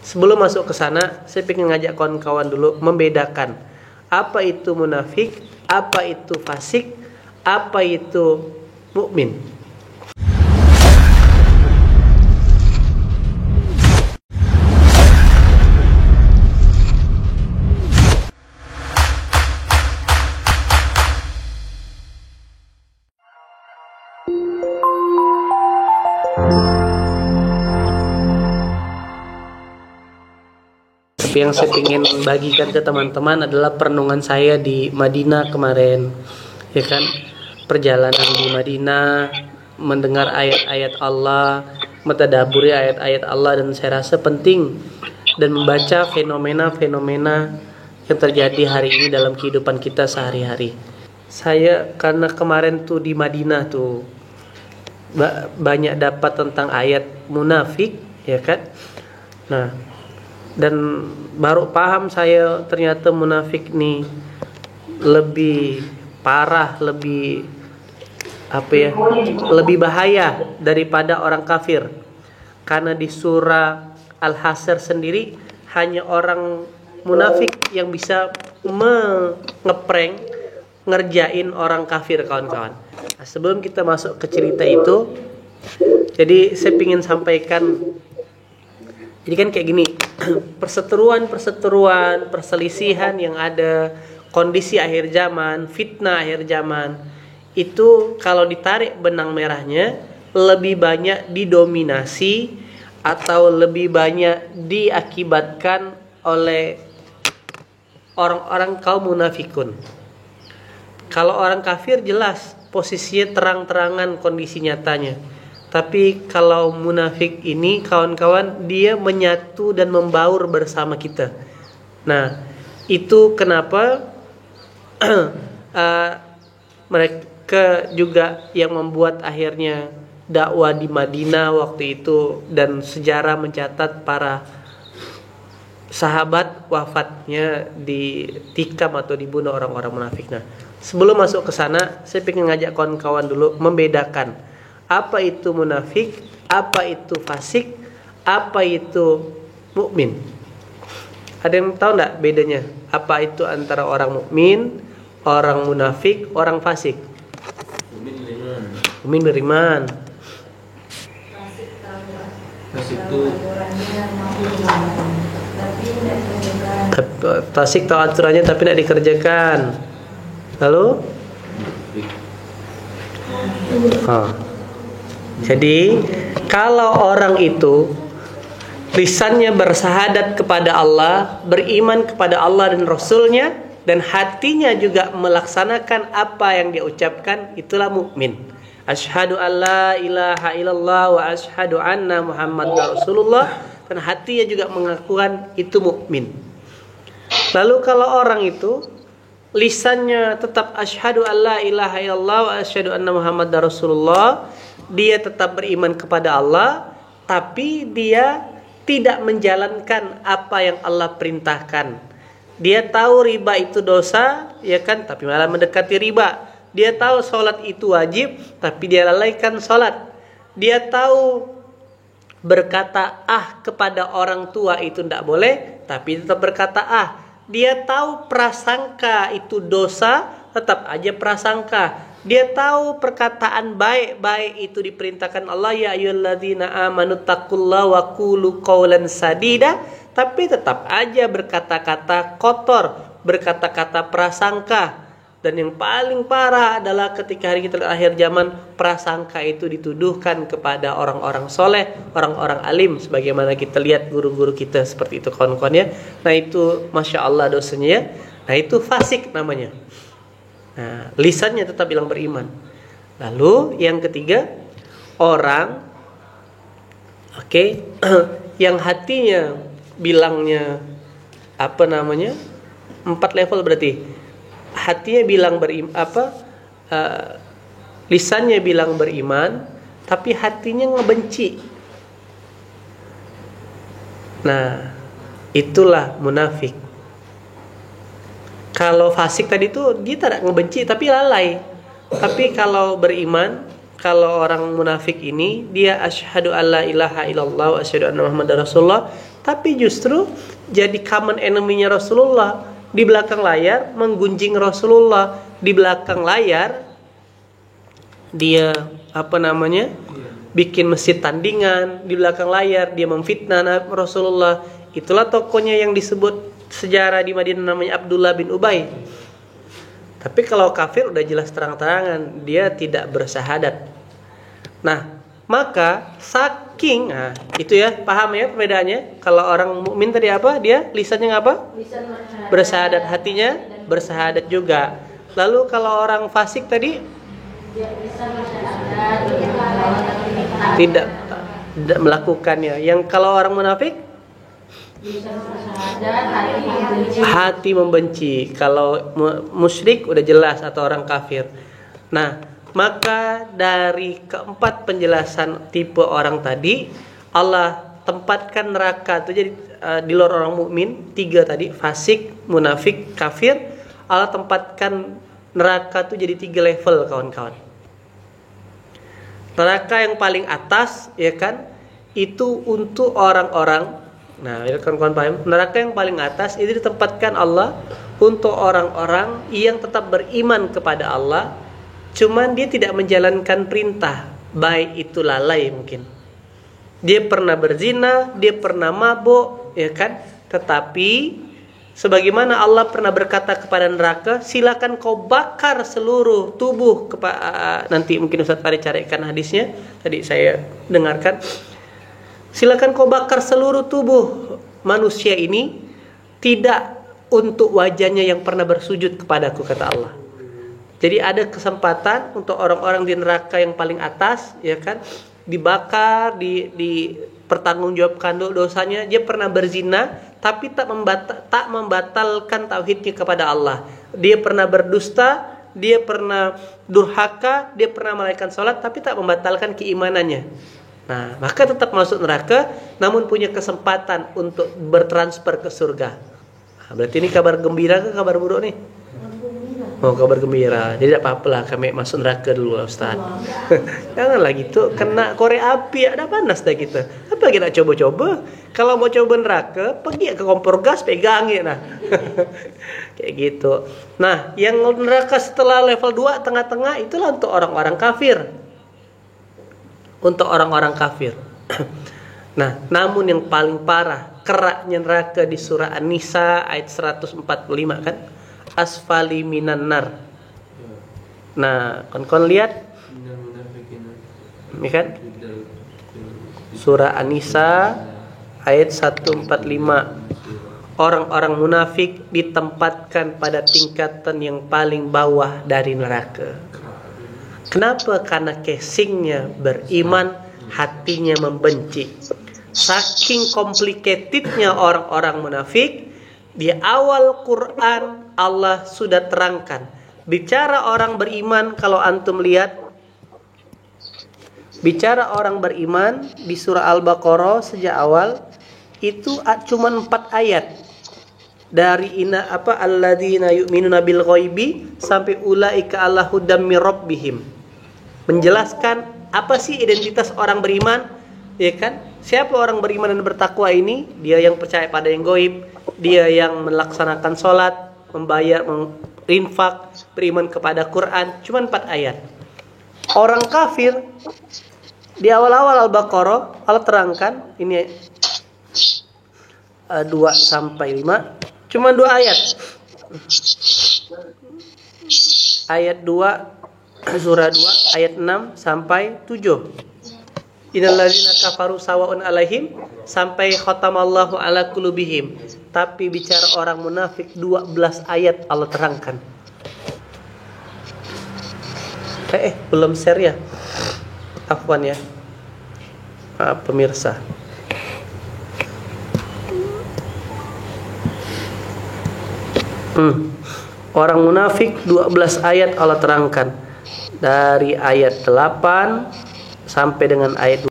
sebelum masuk ke sana, saya ingin ngajak kawan-kawan dulu membedakan apa itu munafik, apa itu fasik, apa itu mukmin. Tapi yang saya ingin bagikan ke teman-teman adalah perenungan saya di Madinah kemarin, ya kan? Perjalanan di Madinah, mendengar ayat-ayat Allah, mentadaburi ayat-ayat Allah, dan saya rasa penting dan membaca fenomena-fenomena yang terjadi hari ini dalam kehidupan kita sehari-hari. Saya karena kemarin tuh di Madinah tuh banyak dapat tentang ayat munafik, ya kan? Nah, dan baru paham saya ternyata munafik nih lebih parah, lebih lebih bahaya daripada orang kafir. Karena di surah Al-Hasyr sendiri hanya orang munafik yang bisa ngeprank, ngerjain orang kafir, kawan-kawan. Nah, sebelum kita masuk ke cerita itu, jadi saya ingin sampaikan. Jadi kan kayak gini, perseteruan, perselisihan yang ada, kondisi akhir zaman, fitnah akhir zaman, itu kalau ditarik benang merahnya lebih banyak didominasi atau lebih banyak diakibatkan oleh orang-orang kaum munafikun. Kalau orang kafir jelas posisinya terang-terangan kondisi nyatanya. Tapi kalau munafik ini, kawan-kawan, dia menyatu dan membaur bersama kita. Nah, itu kenapa mereka juga yang membuat akhirnya dakwah di Madinah waktu itu, dan sejarah mencatat para sahabat wafatnya ditikam atau dibunuh orang-orang munafik. Nah, sebelum masuk ke sana, saya ingin ngajak kawan-kawan dulu membedakan apa itu munafik, apa itu fasik, apa itu mukmin. Ada yang tahu enggak bedanya? Apa itu antara orang mukmin, orang munafik, orang fasik? Mukmin beriman. Fasik tahu aturannya tapi tidak dikerjakan. Lalu? Jadi kalau orang itu lisannya bersahadat kepada Allah, beriman kepada Allah dan Rasulnya, dan hatinya juga melaksanakan apa yang dia ucapkan, itulah mukmin. Asyhadu alla ilaha illallah wa asyhadu anna Muhammadar Rasulullah, dan hatinya juga mengakukan itu mukmin. Lalu kalau orang itu lisannya tetap asyhadu alla ilaha illallah wa asyhadu anna Muhammadar Rasulullah, dia tetap beriman kepada Allah, tapi dia tidak menjalankan apa yang Allah perintahkan. Dia tahu riba itu dosa, ya kan, tapi malah mendekati riba. Dia tahu sholat itu wajib, tapi dia lalaikan sholat. Dia tahu berkata kepada orang tua itu tidak boleh, tapi tetap berkata Dia tahu prasangka itu dosa, tetap aja prasangka. Dia tahu perkataan baik-baik itu diperintahkan Allah, ya ayyuhalladzina amanu taqullaha wa qulu qawlan sadida, tapi tetap aja berkata-kata kotor, berkata-kata prasangka. Dan yang paling parah adalah ketika hari kita akhir zaman, prasangka itu dituduhkan kepada orang-orang soleh, orang-orang alim, sebagaimana kita lihat guru-guru kita seperti itu, kawan-kawan ya. Nah itu masya Allah dosanya ya. Nah itu fasik namanya. Nah, lisannya tetap bilang beriman. Lalu yang ketiga, orang yang hatinya bilangnya 4 level berarti. Hatinya bilang lisannya bilang beriman, tapi hatinya ngebenci. Nah, itulah munafik. Kalau fasik tadi tuh dia tidak ngebenci tapi lalai. Tapi kalau beriman, kalau orang munafik ini dia asyhadu alla ilaha illallah wa asyhadu anna muhammadar rasulullah, tapi justru jadi common enemy-nya Rasulullah. Di belakang layar menggunjing Rasulullah, di belakang layar dia bikin masjid tandingan, di belakang layar dia memfitnah Rasulullah. Itulah tokohnya yang disebut sejarah di Madinah namanya Abdullah bin Ubay. Tapi kalau kafir udah jelas terang-terangan dia tidak bersyahadat. Nah, maka saking itu ya, paham ya perbedaannya? Kalau orang mukmin tadi apa? Dia lisannya apa? Lisan bersyahadat, hatinya bersyahadat juga. Lalu kalau orang fasik tadi tidak melakukannya. Yang kalau orang munafik hati membenci. Kalau musyrik udah jelas atau orang kafir. Nah, maka dari keempat penjelasan tipe orang tadi, Allah tempatkan neraka itu jadi di luar orang mukmin, 3 tadi, fasik, munafik, kafir. Allah tempatkan neraka itu jadi 3 level, kawan-kawan. Neraka yang paling atas, ya kan, itu untuk orang-orang. Nah, ya kawan-kawan paham? Neraka yang paling atas itu ditempatkan Allah untuk orang-orang yang tetap beriman kepada Allah, cuman dia tidak menjalankan perintah, baik itu lalai mungkin. Dia pernah berzina, dia pernah mabuk, ya kan? Tetapi sebagaimana Allah pernah berkata kepada neraka, silakan kau bakar seluruh tubuh. Nanti mungkin Ustaz Farid carikan hadisnya. Tadi saya dengarkan. Silakan kau bakar seluruh tubuh manusia ini, tidak untuk wajahnya yang pernah bersujud kepadaku, kata Allah. Jadi ada kesempatan untuk orang-orang di neraka yang paling atas, ya kan, dibakar, dipertanggungjawabkan dosanya. Dia pernah berzina, tapi tak membatalkan tauhidnya kepada Allah. Dia pernah berdusta, dia pernah durhaka, dia pernah melalaikan sholat, tapi tak membatalkan keimanannya. Nah, maka tetap masuk neraka, namun punya kesempatan untuk bertransfer ke surga. Nah, berarti ini kabar gembira ke kabar buruk nih? Oh, kabar gembira. Jadi tidak apa-apalah kami masuk neraka dulu, Ustaz. Janganlah gitu, kena korek api, ada panas dah kita. Apa kita coba-coba? Kalau mau coba neraka, pergi ke kompor gas, pegangin nah. Kayak gitu. Nah, yang neraka setelah level 2 tengah-tengah itulah untuk orang-orang kafir. Untuk orang-orang kafir. Nah, namun yang paling parah, keraknya neraka di surah An-Nisa ayat 145 kan? Asfali minan nar. Nah, kon lihat. Ini kan? Surah An-Nisa ayat 145. Orang-orang munafik ditempatkan pada tingkatan yang paling bawah dari neraka. Kenapa? Karena casingnya beriman, hatinya membenci. Saking complicatednya orang-orang munafik, di awal Quran Allah sudah terangkan. Bicara orang beriman, kalau antum lihat, bicara orang beriman di surah Al-Baqarah sejak awal itu cuma 4 ayat. Dari alladzina yu'minuna bil ghaibi sampai ulaika ala hudam mir rabbihim. Menjelaskan apa sih identitas orang beriman, ya kan? Siapa orang beriman dan bertakwa ini? Dia yang percaya pada yang gaib, dia yang melaksanakan sholat, membayar, infak, beriman kepada Quran. Cuma 4 ayat. Orang kafir di awal-awal Al-Baqarah Allah terangkan ini 2 sampai 5, cuma 2 ayat. Ayat 2 surah 2 ayat 6 sampai 7. Innalladzina kafaru sawa'un alaihim sampai khatamallahu ala qulubihim. Tapi bicara orang munafik 12 ayat Allah terangkan. Belum share ya? Afwan ya. Pemirsa. Orang munafik 12 ayat Allah terangkan. Dari ayat 8 sampai dengan ayat